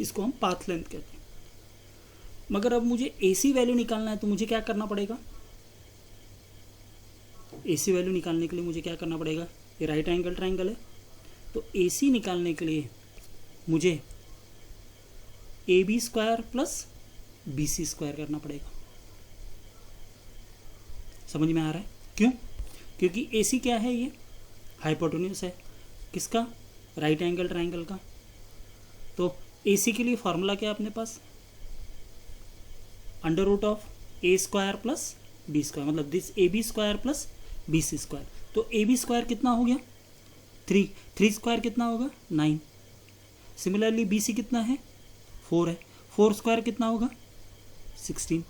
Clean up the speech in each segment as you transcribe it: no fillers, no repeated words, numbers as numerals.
इसको हम path length कहते हैं। मगर अब मुझे AC वैल्यू निकालना है तो मुझे क्या करना पड़ेगा, AC वैल्यू निकालने के लिए मुझे क्या करना पड़ेगा, ये राइट एंगल ट्रायंगल है तो AC निकालने के लिए मुझे AB square plus BC square करना पड़ेगा। समझ में आ रहा है? क्यों? क्योंकि AC क्या है, ये हाइपोटेन्यूज है किसका, राइट एंगल ट्रायंगल का। तो AC के लिए फॉर्मूला क्या है अपने पास, under root of A square plus B square, मतलब this AB square plus BC square. तो AB स्क्वायर कितना हो गया 3, 3 स्क्वायर कितना होगा 9। सिमिलरली BC कितना है 4 है, 4 स्क्वायर कितना होगा 16,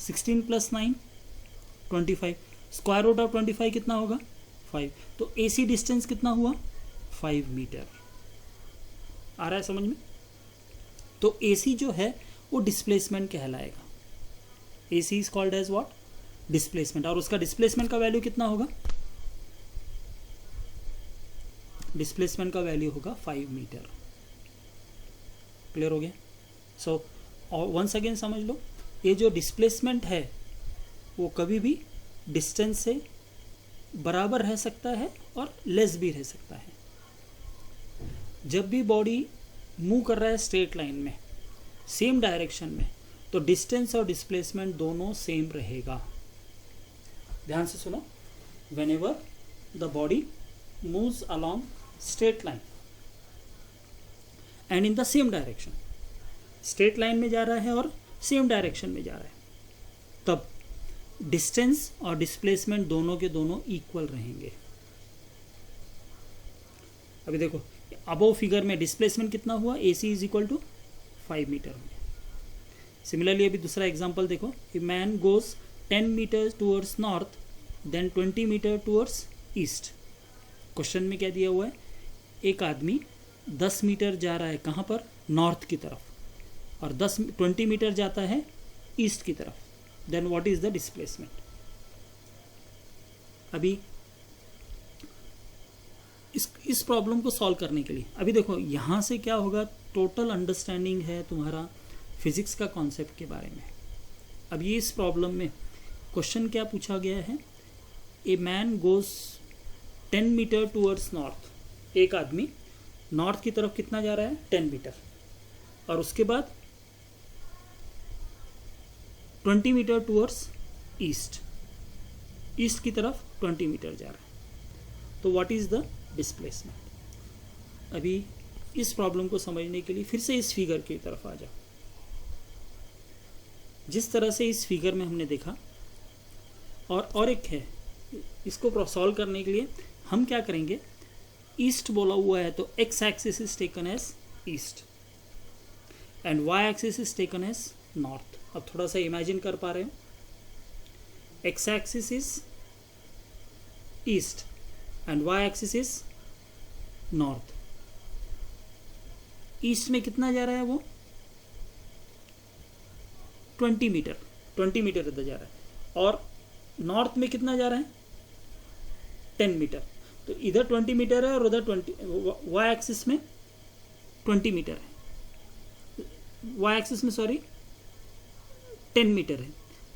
16 प्लस 9 25, स्क्वायर रूट ऑफ 25 कितना होगा 5। तो AC डिस्टेंस कितना हुआ 5 मीटर। आ रहा है समझ में? तो AC जो है वो डिस्प्लेसमेंट कहलाएगा। AC is called as what, displacement. और उसका डिस्प्लेसमेंट का वैल्यू कितना होगा, डिस्प्लेसमेंट का वैल्यू होगा 5 मीटर। क्लियर हो गया? सो और वंस अगेन समझ लो, ये जो डिस्प्लेसमेंट है वो कभी भी डिस्टेंस से बराबर रह सकता है और लेस भी रह सकता है। जब भी बॉडी मूव कर रहा है स्ट्रेट लाइन में सेम डायरेक्शन में, तो डिस्टेंस और डिस्प्लेसमेंट दोनों सेम रहेगा। ध्यान से सुनो, whenever the body moves along straight line and in the same direction, straight line में जा रहा है और सेम डायरेक्शन में जा रहा है, तब डिस्टेंस और डिस्प्लेसमेंट दोनों के दोनों इक्वल रहेंगे। अभी देखो अबव फिगर में डिस्प्लेसमेंट कितना हुआ, AC is equal to 5 metre. Similarly अभी दूसरा एग्जांपल देखो, a man goes 10 metre towards north then 20 metre towards east. Question में क्या दिया हुआ है, एक आदमी 10 मीटर जा रहा है कहाँ पर, नॉर्थ की तरफ, और 20 मीटर जाता है ईस्ट की तरफ, then what is the displacement. अभी इस प्रॉब्लम को सॉल्व करने के लिए अभी देखो यहाँ से क्या होगा, टोटल अंडरस्टैंडिंग है तुम्हारा फिजिक्स का कॉन्सेप्ट के बारे में। अब ये इस प्रॉब्लम में क्वेश्चन क्या पूछा गया है, a man goes 10 metre towards north. एक आदमी नॉर्थ की तरफ कितना जा रहा है 10 मीटर, और उसके बाद 20 मीटर टूवर्ड्स ईस्ट, ईस्ट की तरफ 20 मीटर जा रहा है। तो व्हाट इज द डिस्प्लेसमेंट। अभी इस प्रॉब्लम को समझने के लिए फिर से इस फिगर की तरफ आ जाओ। जिस तरह से इस फिगर में हमने देखा, और एक है, इसको सॉल्व करने के लिए हम क्या करेंगे, ईस्ट बोला हुआ है तो X axis is taken as east and Y axis is taken as north. अब थोड़ा सा इमेजिन कर पा रहे हो, X axis is east and Y axis is north. East में कितना जा रहा है वो 20 मीटर, 20 मीटर इधर जा रहा है, और नॉर्थ में कितना जा रहा है 10 मीटर। तो इधर 20 मीटर है और उधर 20, वाई एक्सिस में 20 मीटर है, वाई एक्सिस में सॉरी 10 मीटर है,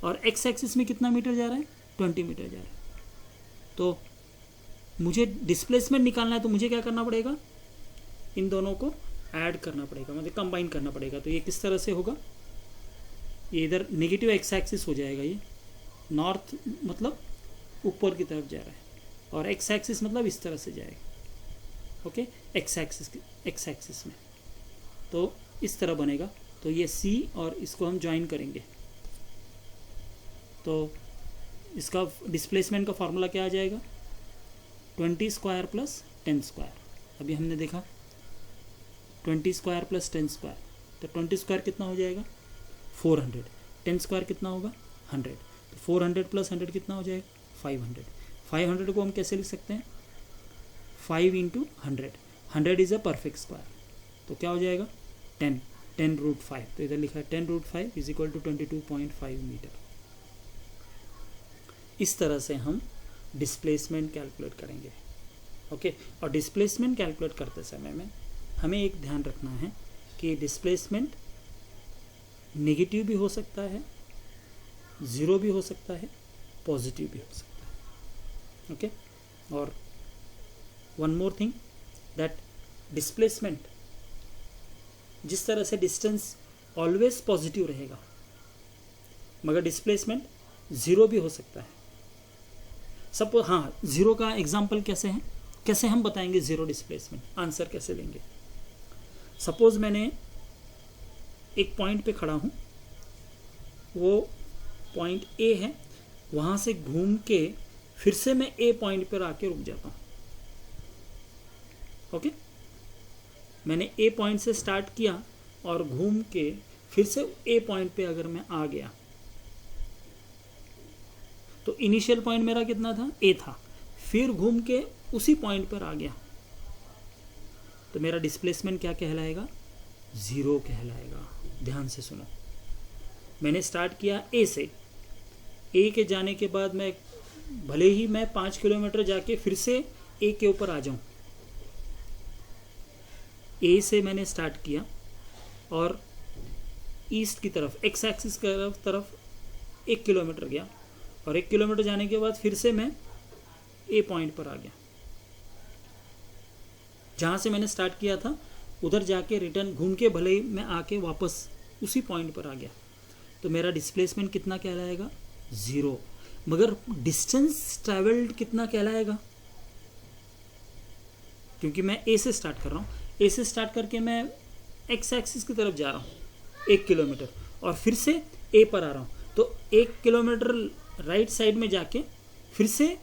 और एक्स एक्सिस में कितना मीटर जा रहा है 20 मीटर जा रहा है। तो मुझे डिस्प्लेसमेंट निकालना है तो मुझे क्या करना पड़ेगा, इन दोनों को ऐड करना पड़ेगा, मतलब कंबाइन करना पड़ेगा। तो ये किस तरह से होगा, ये इधर नेगेटिव एक्स एक्सिस हो जाएगा, ये नॉर्थ मतलब ऊपर की तरफ जा रहा है, और एक्स एक्सिस मतलब इस तरह से जाएगा, ओके, एक्स एक्सिस में। तो इस तरह बनेगा। तो ये C और इसको हम ज्वाइन करेंगे, तो इसका डिस्प्लेसमेंट का फॉर्मूला क्या आ जाएगा, 20 स्क्वायर प्लस 10 स्क्वायर। अभी हमने देखा 20 स्क्वायर प्लस 10 स्क्वायर, तो 20 स्क्वायर कितना हो जाएगा 400, 10 स्क्वायर कितना होगा 100, तो 400 प्लस 100 कितना हो जाएगा 500। 500 को हम कैसे लिख सकते हैं, 5 into 100, 100 is a perfect square, तो क्या हो जाएगा 10 रूट 5। तो इधर लिखा है 10 root 5 is equal to 22.5 metre. इस तरह से हम डिस्प्लेसमेंट कैलकुलेट करेंगे, ओके। और डिस्प्लेसमेंट कैलकुलेट करते समय में हमें एक ध्यान रखना है कि डिस्प्लेसमेंट नेगेटिव भी हो सकता है, ज़ीरो भी हो सकता है, पॉजिटिव भी हो सकता है। ओके, और one more thing that displacement, जिस तरह से डिस्टेंस ऑलवेज पॉजिटिव रहेगा, मगर डिस्प्लेसमेंट ज़ीरो भी हो सकता है। सपोज, हाँ, ज़ीरो का एग्जांपल कैसे है, कैसे हम बताएंगे ज़ीरो डिस्प्लेसमेंट, आंसर कैसे लेंगे। सपोज मैंने एक पॉइंट पे खड़ा हूँ, वो पॉइंट ए है, वहाँ से घूम के फिर से मैं ए पॉइंट पर आके रुक जाता हूँ। ओके, मैंने ए पॉइंट से स्टार्ट किया और घूम के फिर से ए पॉइंट पे अगर मैं आ गया, तो इनिशियल पॉइंट मेरा कितना था, ए था, फिर घूम के उसी पॉइंट पर आ गया, तो मेरा डिस्प्लेसमेंट क्या कहलाएगा, ज़ीरो कहलाएगा। ध्यान से सुनो, मैंने स्टार्ट किया ए से, ए के जाने के बाद मैं भले ही मैं 5 किलोमीटर जाके फिर से ए के ऊपर आ जाऊं, ए से मैंने स्टार्ट किया और ईस्ट की तरफ, एक्स एक्सिस की तरफ 1 किलोमीटर गया, और 1 किलोमीटर जाने के बाद फिर से मैं ए पॉइंट पर आ गया, जहाँ से मैंने स्टार्ट किया था उधर जाके रिटर्न घूम के भले ही मैं आके वापस उसी पॉइंट पर आ गया, तो मेरा डिस्प्लेसमेंट कितना कहलाएगा, ज़ीरो। मगर डिस्टेंस ट्रैवल्ड कितना कहलाएगा, क्योंकि मैं ए से स्टार्ट कर रहा हूँ, ए से स्टार्ट करके मैं एक्स एक्सिस की तरफ जा रहा हूँ 1 किलोमीटर, और फिर से ए पर आ रहा हूँ, तो 1 किलोमीटर राइट साइड में जाके फिर से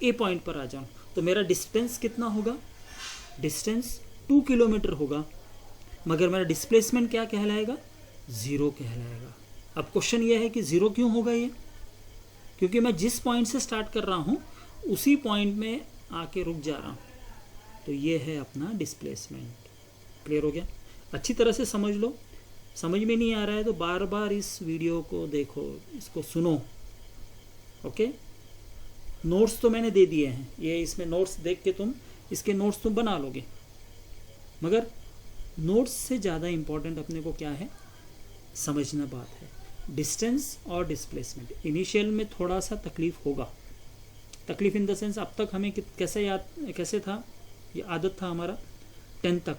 ए पॉइंट पर आ जाऊँ, तो मेरा डिस्टेंस कितना होगा, डिस्टेंस 2 किलोमीटर होगा, मगर मेरा डिस्प्लेसमेंट क्या कहलाएगा, ज़ीरो कहलाएगा। अब क्वेश्चन ये है कि ज़ीरो क्यों होगा ये, क्योंकि मैं जिस पॉइंट से स्टार्ट कर रहा हूँ उसी पॉइंट में आके रुक जा रहा हूँ, तो ये है अपना डिस्प्लेसमेंट। क्लियर हो गया, अच्छी तरह से समझ लो, समझ में नहीं आ रहा है तो बार बार इस वीडियो को देखो, इसको सुनो। ओके, नोट्स तो मैंने दे दिए हैं, ये इसमें नोट्स देख के तुम इसके नोट्स तुम बना लोगे, मगर नोट्स से ज़्यादा इम्पोर्टेंट अपने को क्या है, समझना बात है। डिस्टेंस और डिस्प्लेसमेंट इनिशियल में थोड़ा सा तकलीफ होगा, तकलीफ इन द सेंस अब तक हमें कैसे था, ये आदत था हमारा 10 तक,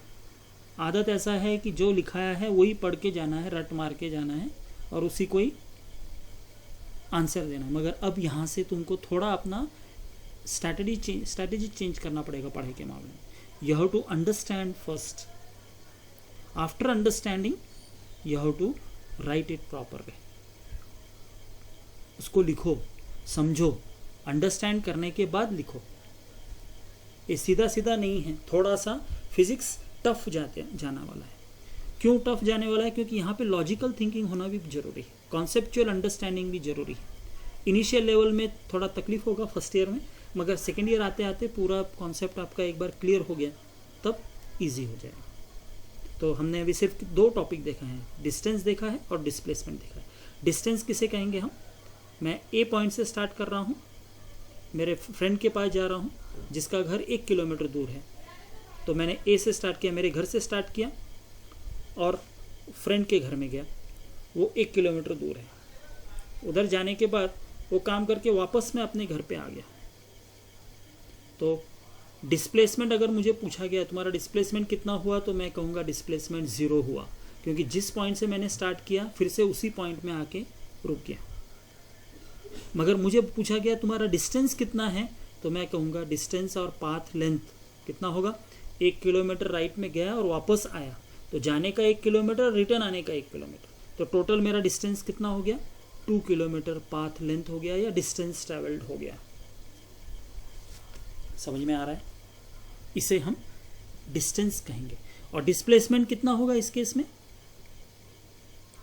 आदत ऐसा है कि जो लिखाया है वही पढ़ के जाना है, रट मार के जाना है और उसी को ही आंसर देना। मगर अब यहाँ से तुमको थोड़ा अपना स्ट्रैटेजी चेंज करना पड़ेगा पढ़ाई के मामले में। You have to understand first, after understanding you have to write it proper way. उसको लिखो, समझो, अंडरस्टैंड करने के बाद लिखो। ये सीधा सीधा नहीं है, थोड़ा सा फिजिक्स टफ जाना वाला है। क्यों टफ जाने वाला है, क्योंकि यहाँ पे लॉजिकल थिंकिंग होना भी जरूरी है, कॉन्सेप्चुअल अंडरस्टैंडिंग भी जरूरी है। इनिशियल लेवल में थोड़ा तकलीफ होगा फर्स्ट ईयर में, मगर सेकेंड ईयर आते आते पूरा कॉन्सेप्ट आपका एक बार क्लियर हो गया तब इजी हो जाएगा। तो हमने अभी सिर्फ 2 टॉपिक देखा है, डिस्टेंस देखा है और डिस्प्लेसमेंट देखा है। डिस्टेंस किसे कहेंगे हम, मैं ए पॉइंट से स्टार्ट कर रहा हूँ, मेरे फ्रेंड के पास जा रहा हूँ जिसका घर 1 किलोमीटर दूर है, तो मैंने ए से स्टार्ट किया, मेरे घर से स्टार्ट किया और फ्रेंड के घर में गया, वो 1 किलोमीटर दूर है। उधर जाने के बाद वो काम करके वापस मैं अपने घर पे आ गया। तो डिस्प्लेसमेंट अगर मुझे पूछा गया तुम्हारा डिस्प्लेसमेंट कितना हुआ, तो मैं कहूँगा डिस्प्लेसमेंट 0 हुआ, क्योंकि जिस पॉइंट से मैंने स्टार्ट किया फिर से उसी पॉइंट में आके रुक गया। मगर मुझे पूछा गया तुम्हारा डिस्टेंस कितना है, तो मैं कहूँगा डिस्टेंस और पाथ लेंथ कितना होगा, 1 किलोमीटर राइट में गया और वापस आया, तो जाने का 1 किलोमीटर, रिटर्न आने का 1 किलोमीटर, तो टोटल मेरा डिस्टेंस कितना हो गया, 2 किलोमीटर पाथ लेंथ हो गया या डिस्टेंस ट्रैवल्ड हो गया। समझ में आ रहा है, इसे हम डिस्टेंस कहेंगे। और डिस्प्लेसमेंट कितना होगा इस केस में,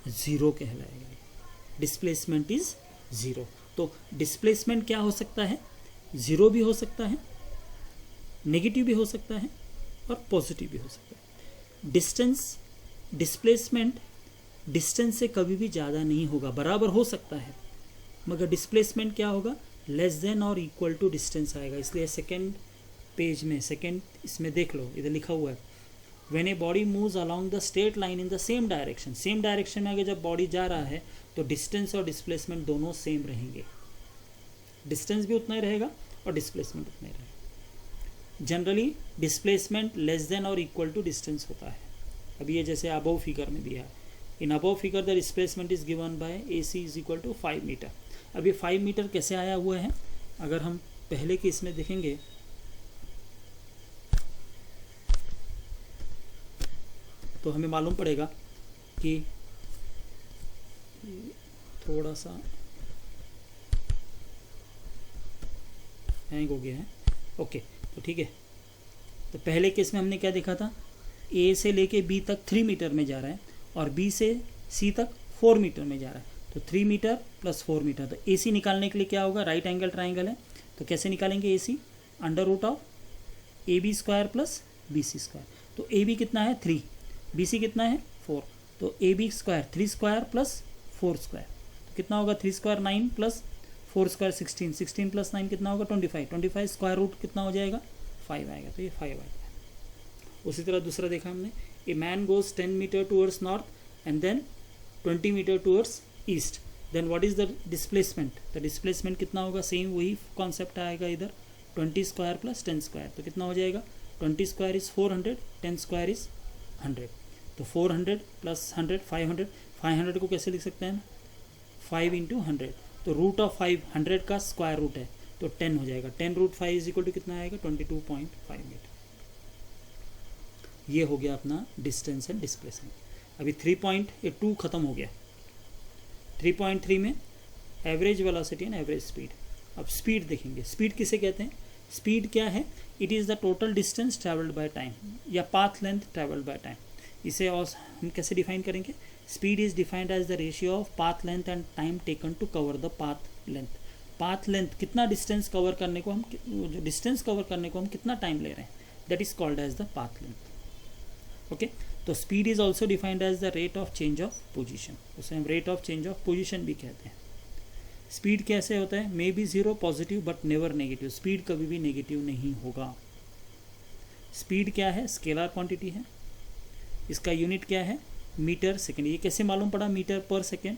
0 कहलाएगा, डिस्प्लेसमेंट इज 0। तो डिस्प्लेसमेंट क्या हो सकता है, 0 भी हो सकता है, नेगेटिव भी हो सकता है और पॉजिटिव भी हो सकता है। डिस्प्लेसमेंट डिस्टेंस से कभी भी ज़्यादा नहीं होगा, बराबर हो सकता है, मगर डिस्प्लेसमेंट क्या होगा, लेस देन और इक्वल टू डिस्टेंस आएगा। इसलिए सेकेंड पेज में, सेकेंड इसमें देख लो, इधर लिखा हुआ है when a body moves along the straight line in the same direction, same direction में अगर जब बॉडी जा रहा है तो डिस्टेंस और डिस्प्लेसमेंट दोनों सेम रहेंगे, डिस्टेंस भी उतना ही रहेगा और डिस्प्लेसमेंट उतना ही रहेगा। जनरली डिस्प्लेसमेंट लेस देन और इक्वल टू डिस्टेंस होता है। अभी ये जैसे अबव फिगर में दिया है, in above figure the displacement is given by AC is equal to 5 metre. अब ये 5 मीटर कैसे आया हुआ है, अगर हम पहले के इसमें देखेंगे तो हमें मालूम पड़ेगा कि थोड़ा सा हैंग हो गया है। ओके, तो ठीक है, तो पहले केस में हमने क्या देखा था, A से लेके B तक 3 मीटर में जा रहा है और B से C तक 4 मीटर में जा रहा है, तो 3 मीटर प्लस 4 मीटर। तो AC निकालने के लिए क्या होगा, राइट एंगल ट्राइंगल है, तो कैसे निकालेंगे AC, under root of AB square plus BC square. तो AB कितना है 3, BC कितना है 4, तो AB square 3 square plus 4 square, तो कितना होगा 3 स्क्वायर 9 प्लस 4 स्क्वायर 16, 16 प्लस 9 कितना होगा 25, 25 स्क्वायर रूट कितना हो जाएगा 5 आएगा, तो ये 5 आएगा। उसी तरह दूसरा देखा हमने, a man goes 10 metre towards north and then 20 metre towards east, then what is the displacement, the displacement कितना होगा, सेम वही कॉन्सेप्ट आएगा इधर, 20 स्क्वायर प्लस 10 स्क्वायर, तो कितना हो जाएगा 20 स्क्वायर इज 400, 10 स्क्वायर इज 100, तो 400 प्लस 100 500, 500 को कैसे लिख सकते हैं 5 इंटू 100, तो रूट ऑफ 5 100 का स्क्वायर रूट है तो 10 हो जाएगा, 10 रूट 5 इज इक्वल टू कितना आएगा 22.5 मीटर। ये हो गया अपना डिस्टेंस एंड डिस्प्लेसमेंट। अभी 3.2 खत्म हो गया, 3.3 में average velocity and average speed. अब स्पीड देखेंगे, स्पीड किसे कहते हैं, स्पीड क्या है, it is the total distance travelled by time या path length travelled by time. इसे और हम कैसे डिफाइन करेंगे, speed is defined as the ratio of path length and time taken to cover the path length. Path length कितना distance cover करने को हम, जो डिस्टेंस कवर करने को हम कितना टाइम ले रहे हैं, that is called as the path length. Okay, तो speed is also defined as the rate of change of position, उसे हम rate of change of position भी कहते हैं। स्पीड कैसे होता है, maybe 0 positive but never negative, स्पीड कभी भी नेगेटिव नहीं होगा। स्पीड क्या है, स्केलर क्वांटिटी है, इसका यूनिट क्या है मीटर सेकेंड। ये कैसे मालूम पड़ा मीटर पर सेकेंड,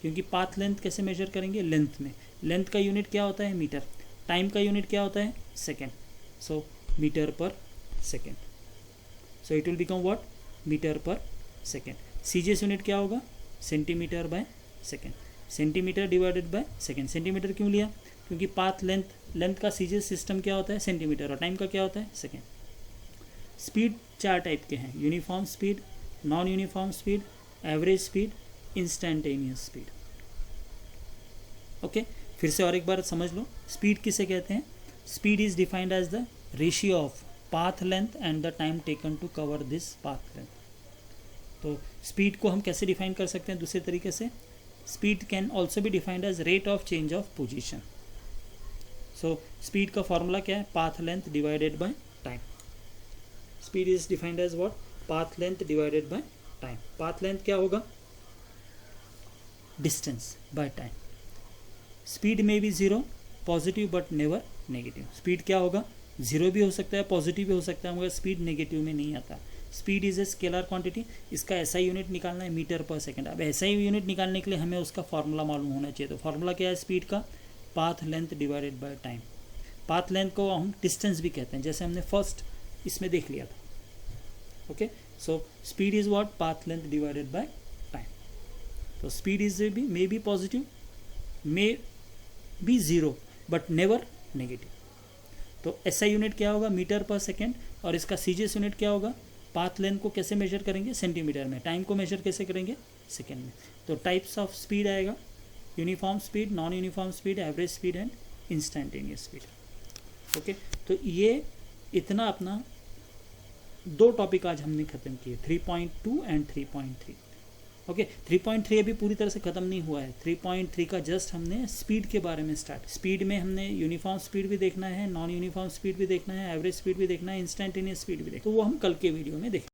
क्योंकि पाथ लेंथ कैसे मेजर करेंगे, लेंथ में, लेंथ का यूनिट क्या होता है मीटर, टाइम का यूनिट क्या होता है second, so metre per second, so it will become what metre per second. CGS unit क्या होगा centimetre by second, centimetre divided by second. Centimetre क्यों लिया, क्योंकि पाथ लेंथ, लेंथ का सीजीएस सिस्टम क्या होता है सेंटीमीटर और टाइम का क्या होता है सेकेंड। स्पीड 4 टाइप के हैं, uniform speed, non uniform speed, average speed, instantaneous speed. Okay, फिर से और एक बार समझ लो, स्पीड किसे कहते हैं, speed is defined as the ratio of path length and the time taken to cover this path length. तो स्पीड को हम कैसे डिफाइन कर सकते हैं दूसरे तरीके से, speed can also be defined as rate of change of position. So speed का फॉर्मूला क्या है, path length divided by time. Speed is defined as what, path length divided by time. Path length क्या होगा, distance by time. Speed में भी 0 positive but never negative, speed क्या होगा 0 भी हो सकता है पॉजिटिव भी हो सकता है, मगर स्पीड नेगेटिव में नहीं आता। Speed is a scalar quantity, इसका ऐसा यूनिट निकालना है मीटर पर सेकेंड। अब ऐसा ही यूनिट निकालने के लिए हमें उसका फॉर्मूला मालूम होना चाहिए, तो फॉर्मूला क्या है स्पीड का, path length divided by time. Path length को हम डिस्टेंस भी कहते हैं, जैसे हमने फर्स्ट इसमें देख लिया था। Okay, so speed is what, path length divided by time. तो speed is maybe positive, maybe 0 but never negative. तो ऐसा यूनिट क्या होगा मीटर पर सेकेंड, और इसका सीजीएस यूनिट क्या होगा, पाथ लेंथ को कैसे मेजर करेंगे सेंटीमीटर में, टाइम को मेजर कैसे करेंगे सेकेंड में। तो टाइप्स ऑफ स्पीड आएगा, uniform speed, non uniform speed, average speed and instantaneous speed. Okay, तो ये इतना अपना 2 टॉपिक आज हमने खत्म किए, 3.2 एंड 3.3। ओके, 3.3 अभी पूरी तरह से ख़त्म नहीं हुआ है। 3.3 का जस्ट हमने स्पीड के बारे में स्टार्ट, स्पीड में हमने यूनिफॉर्म स्पीड भी देखना है, नॉन यूनिफॉर्म स्पीड भी देखना है, एवरेज स्पीड भी देखना है, इंस्टेंटेनियस स्पीड भी देखना है, तो वो हम कल के वीडियो में देखेंगे।